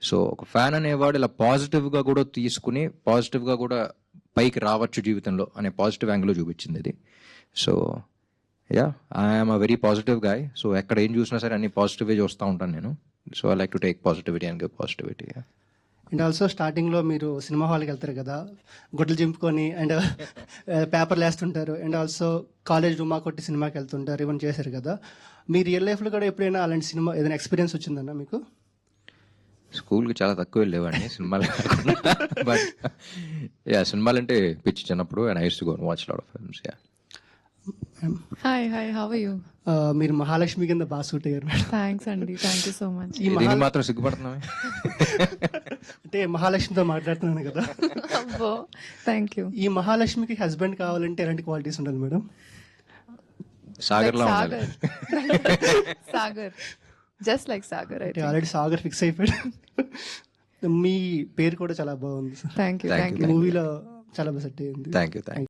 So ఒక fan అనేవాడు ఇలా పాజిటివ్గా కూడా తీసుకుని పాజిటివ్గా కూడా పైకి రావచ్చు జీవితంలో అనే పాజిటివ్ యాంగిల్లో చూపించింది ఇది. So yeah, I'm a very positive guy. So ఎక్కడ ఏం చూసినా సరే అన్ని పాజిటివ్గా చూస్తూ ఉంటాను నేను. So I like to take positivity and give positivity. And also స్టార్టింగ్లో మీరు సినిమా హాల్కి వెళ్తారు కదా, గుడ్లు చింపుకొని అండ్ పేపర్లు వేస్తుంటారు. అండ్ ఆల్సో కాలేజ్ డుమ్మా కొట్టి సినిమాకి వెళ్తుంటారు, ఇవన్నీ చేశారు కదా. మీ రియల్ లైఫ్లో కూడా ఎప్పుడైనా అలాంటి సినిమా ఏదైనా ఎక్స్పీరియన్స్ వచ్చిందన్నా మీకు? స్కూల్కి చాలా తక్కువ వెళ్ళేవాడిని సినిమాలు బట్ యా, సినిమాలు అంటే పిచ్చి చిన్నప్పుడు. And I use to go and watch lot of films. Yeah. Hi, how are you? మీరు మహాలక్ష్మి కింద బాగా సూట్ అయ్యారు madam. Thanks, Andy. Thank you so much. దీనికి మాత్రం సిగ్గుపడుతున్నామే. అంటే మహాలక్ష్మితో మాట్లాడుతున్నాను కదా. Abbo, thank you. ఈ మహాలక్ష్మికి హస్బెండ్ కావాలంటే ఎలాంటి క్వాలిటీస్ ఉండాలి మేడం? సాగర్లో Like ఉండాలి. Sagar. Just like Sagar, I అంటే think. ఆల్రెడీ సాగర్ ఫిక్స్ అయిపోయాడు. మీ పేరు కూడా చాలా బాగుంది. Thank you. Thank Thank you. you. మూవీలో చాలా బాగా సెట్ అయ్యింది. Thank you.